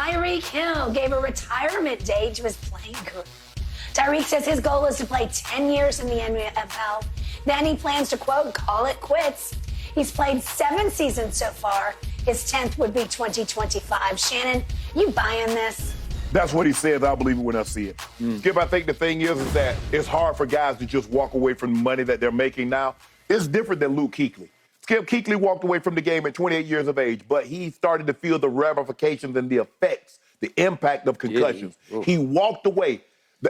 Tyreek Hill gave a retirement day to his playing career. Tyreek says his goal is to play 10 years in the NFL. Then he plans to, quote, call it quits. He's played 7 seasons so far. His 10th would be 2025. Shannon, you buying this? That's what he says. I believe it when I see it. Skip, I think the thing is that it's hard for guys to just walk away from the money that they're making now. It's different than Luke Kuechly. Skip Kuechly walked away from the game at 28 years of age, but he started to feel the ramifications and the effects, the impact of concussions. He walked away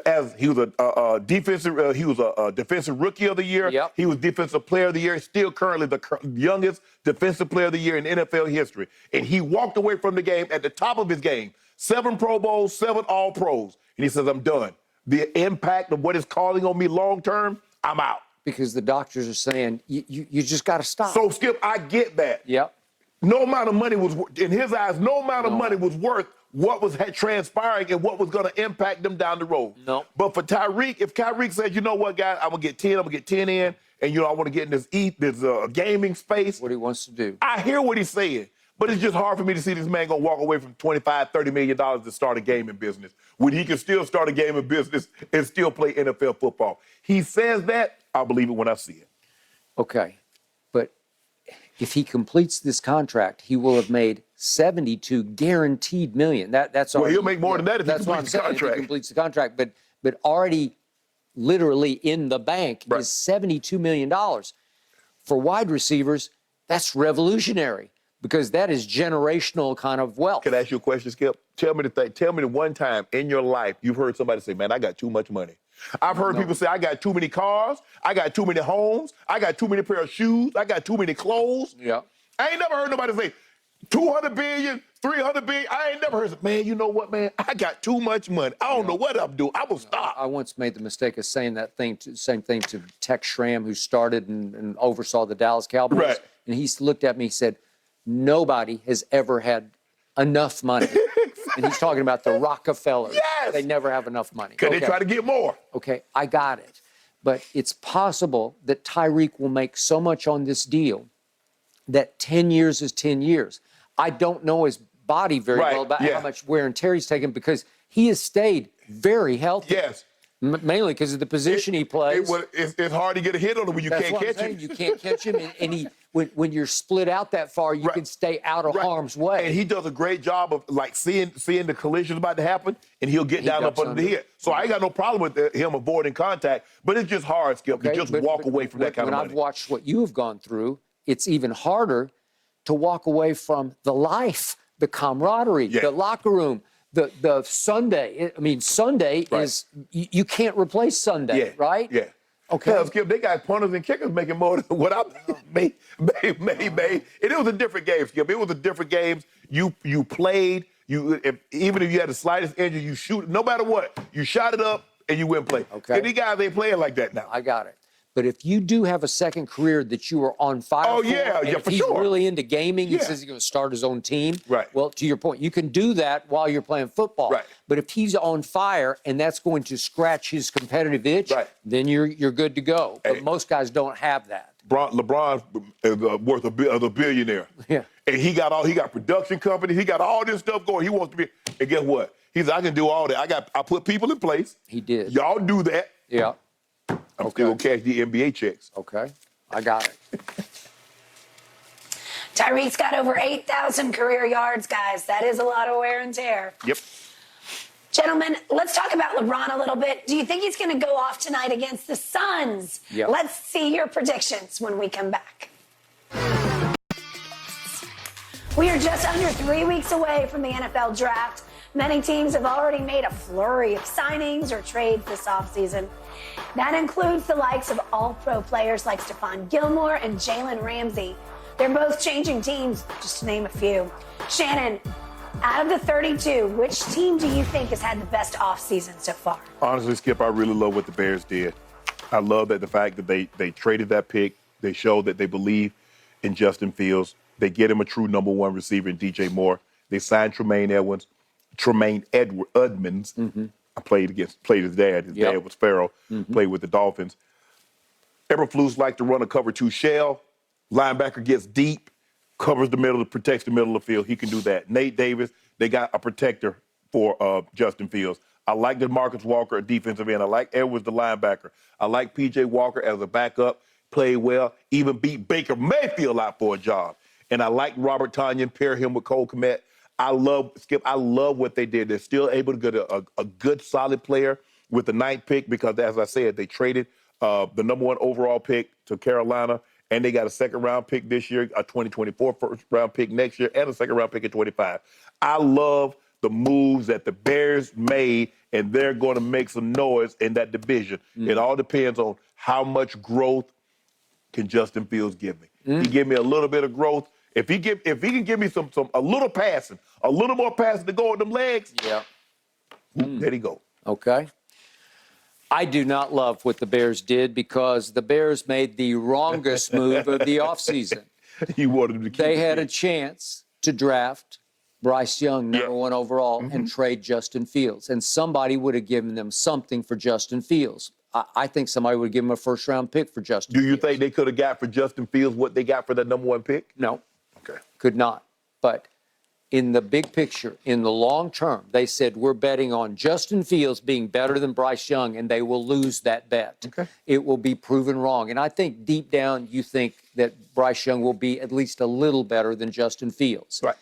as he was a defensive rookie of the year. Yep. He was defensive player of the year. Still currently the youngest defensive player of the year in NFL history. And he walked away from the game at the top of his game. 7 Pro Bowls, 7 All-Pros. And he says, I'm done. The impact of what it's calling on me long-term, I'm out. Because the doctors are saying, you just got to stop. So, Skip, I get that. Yep. No amount of money was, in his eyes, no amount of money was worth what was transpiring and what was going to impact them down the road. No. But for Tyreek, if Tyreek said, you know what, guys, I'm going to get 10, I'm going to get 10 in, and, I want to get in this gaming space. What he wants to do. I hear what he's saying. But it's just hard for me to see this man going to walk away from $25, $30 million to start a gaming business when he can still start a gaming business and still play NFL football. He says that, I believe it when I see it. Okay. But if he completes this contract, he will have made 72 guaranteed million. That's already, he'll make more than that if he completes the contract. If he completes the contract. But already literally in the bank is $72 million. For wide receivers, that's revolutionary. Because that is generational kind of wealth. Can I ask you a question, Skip? Tell me the one time in your life you've heard somebody say, man, I got too much money. I've heard people say, I got too many cars, I got too many homes, I got too many pair of shoes, I got too many clothes. Yeah. I ain't never heard nobody say 200 billion, 300 billion. I ain't never heard, man, you know what, man? I got too much money. I don't know what I'm doing. I will stop. I once made the mistake of saying same thing to Tex Schramm, who started and oversaw the Dallas Cowboys. Right. And he looked at me, he said, nobody has ever had enough money. And he's talking about the Rockefellers. Yes. They never have enough money. Because they try to get more. Okay, I got it. But it's possible that Tyreek will make so much on this deal that 10 years is 10 years. I don't know his body very well about how much wear and tear he's taken because he has stayed very healthy. Yes. Mainly because of the position he plays. It's hard to get a hit on him when you can't catch him. You can't catch him, and when you're split out that far, you can stay out of harm's way. And he does a great job of like seeing the collision about to happen, and he'll get down up under the hit. So I ain't got no problem with him avoiding contact, but it's just hard, Skip, to just walk away from that kind of money. When I've watched what you have gone through, it's even harder to walk away from the life, the camaraderie, the locker room. The Sunday, Sunday is, you can't replace Sunday, right? Yeah. Okay. Hell, Skip, they got punters and kickers making more than what I made. And it was a different game, Skip. It was a different game. You played, even if you had the slightest injury, you shoot, no matter what, you shot it up and you went play. Okay. And these guys ain't playing like that now. I got it. But if you do have a second career that you are on fire for, for he's sure. really into gaming, he says he's going to start his own team. Right. Well, to your point, you can do that while you're playing football. Right. But if he's on fire and that's going to scratch his competitive itch, then you're good to go. But most guys don't have that. LeBron is worth a billionaire. Yeah. And he got production companies. He got all this stuff going. He wants to be. And guess what? He said, I can do all that. I put people in place. He did. Y'all do that. Yeah. I'm still going to cash the NBA checks. Okay. I got it. Tyreek's got over 8,000 career yards, guys. That is a lot of wear and tear. Yep. Gentlemen, let's talk about LeBron a little bit. Do you think he's going to go off tonight against the Suns? Yep. Let's see your predictions when we come back. We are just under 3 weeks away from the NFL draft. Many teams have already made a flurry of signings or trades this offseason. That includes the likes of all-pro players like Stephon Gilmore and Jalen Ramsey. They're both changing teams, just to name a few. Shannon, out of the 32, which team do you think has had the best offseason so far? Honestly, Skip, I really love what the Bears did. I love that the fact that they traded that pick. They showed that they believe in Justin Fields. They get him a true number one receiver in DJ Moore. They signed Tremaine Edmonds. I played his dad. His dad was Pharaoh, played with the Dolphins. Eberflus likes to run a cover 2 shell. Linebacker gets deep, covers the middle, protects the middle of the field. He can do that. Nate Davis, they got a protector for Justin Fields. I like DeMarcus Walker at defensive end. I like Edwards, the linebacker. I like P.J. Walker as a backup, played well, even beat Baker Mayfield out for a job. And I like Robert Tonyan, pair him with Cole Kmet. I love what they did. They're still able to get a good, solid player with the 9th pick because, as I said, they traded the #1 overall pick to Carolina, and they got a 2nd-round pick this year, a 2024 first-round pick next year, and a 2nd-round pick in 25. I love the moves that the Bears made, and they're going to make some noise in that division. It all depends on how much growth can Justin Fields give me. He give me a little bit of growth. If he can give me a little passing, a little more passing to go with them legs, there he go. Okay. I do not love what the Bears did because the Bears made the wrongest move of the offseason. You wanted them to keep They had a chance to draft Bryce Young, #1 overall, and trade Justin Fields. And somebody would have given them something for Justin Fields. I think somebody would give him a 1st-round pick for Justin Fields. Do you think they could have got for Justin Fields what they got for that #1 pick? No. Okay. Could not. But in the big picture, in the long term, they said we're betting on Justin Fields being better than Bryce Young, and they will lose that bet. Okay. It will be proven wrong. And I think deep down you think that Bryce Young will be at least a little better than Justin Fields. Right.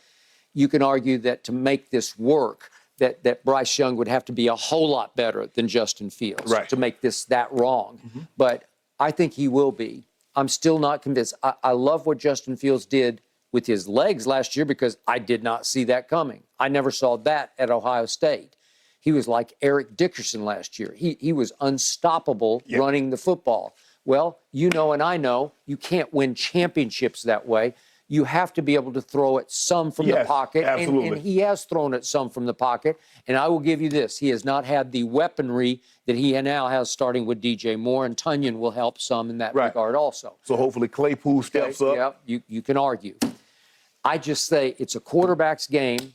You can argue that to make this work, that Bryce Young would have to be a whole lot better than Justin Fields to make this that wrong. But I think he will be. I'm still not convinced. I love what Justin Fields did with his legs last year because I did not see that coming. I never saw that at Ohio State. He was like Eric Dickerson last year. He was unstoppable running the football. Well, you know and I know you can't win championships that way. You have to be able to throw it some from the pocket. And he has thrown it some from the pocket. And I will give you this. He has not had the weaponry that he now has starting with DJ Moore, and Tonyan will help some in that regard also. So hopefully Claypool steps up. Yeah, you can argue. I just say it's a quarterback's game.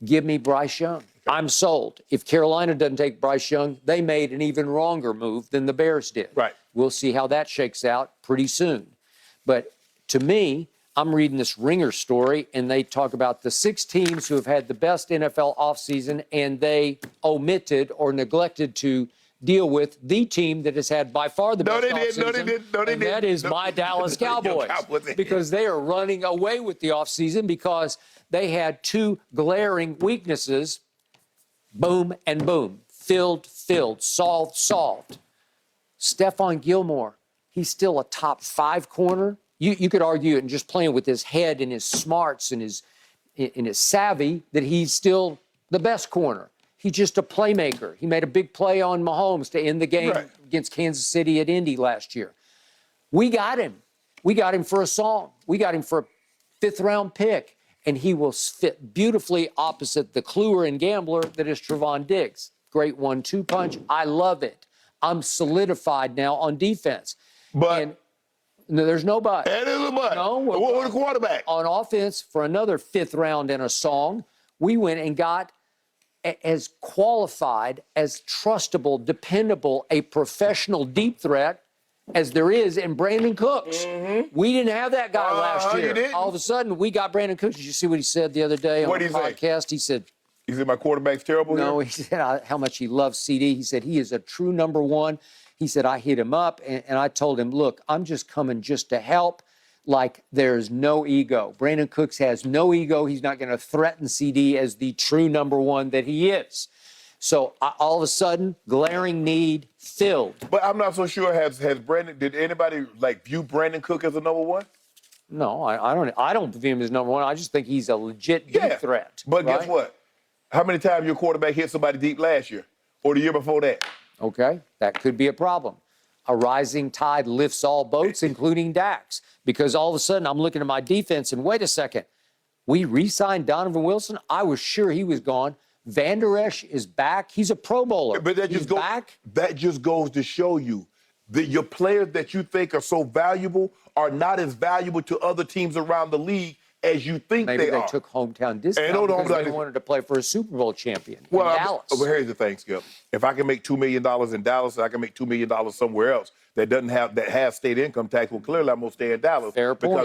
Give me Bryce Young. I'm sold. If Carolina doesn't take Bryce Young, they made an even wronger move than the Bears did. Right. We'll see how that shakes out pretty soon. But to me, I'm reading this Ringer story, and they talk about the 6 teams who have had the best NFL offseason, and they omitted or neglected to deal with the team that has had by far the best offseason. No, they didn't. And that is my Dallas Cowboys. Because they are running away with the offseason because they had 2 glaring weaknesses. Boom and boom. Filled, solved. Stephon Gilmore, he's still a top 5 corner. You could argue, and just playing with his head and his smarts and his savvy, that he's still the best corner. He's just a playmaker. He made a big play on Mahomes to end the game against Kansas City at Indy last year. We got him. We got him for a song. We got him for a 5th-round pick, and he will fit beautifully opposite the cluer and gambler that is Trevon Diggs. Great 1-2 punch. I love it. I'm solidified now on defense. But no, there's no but. That is a but. No, what was the quarterback? On offense, for another 5th round and a song, we went and got as qualified, as trustable, dependable, a professional deep threat as there is in Brandon Cooks. We didn't have that guy last year. All of a sudden, we got Brandon Cooks. Did you see what he said the other day on the podcast? He said, my quarterback's terrible? No, he said how much he loves CD. He said he is a true #1. He said, I hit him up, and I told him, look, I'm just coming just to help. Like, there's no ego. Brandon Cooks has no ego. He's not going to threaten CD as the true #1 that he is. So all of a sudden, glaring need filled. But I'm not so sure. Has Brandon? Did anybody view Brandon Cook as a #1? No, I don't view him as #1. I just think he's a legit deep threat. But guess what? How many times your quarterback hit somebody deep last year or the year before that? Okay, that could be a problem. A rising tide lifts all boats, including Dax, because all of a sudden I'm looking at my defense and wait a second, we re-signed Donovan Wilson. I was sure he was gone. Van Der Esch is back. He's a Pro Bowler. But that just goes to show you that your players that you think are so valuable are not as valuable to other teams around the league as you think Maybe they are. Maybe they took hometown discount because they wanted to play for a Super Bowl champion in Dallas. Well, here's the thing, Skip. If I can make $2 million in Dallas, I can make $2 million somewhere else that has state income tax. Well, clearly I'm gonna stay in Dallas. Fair point.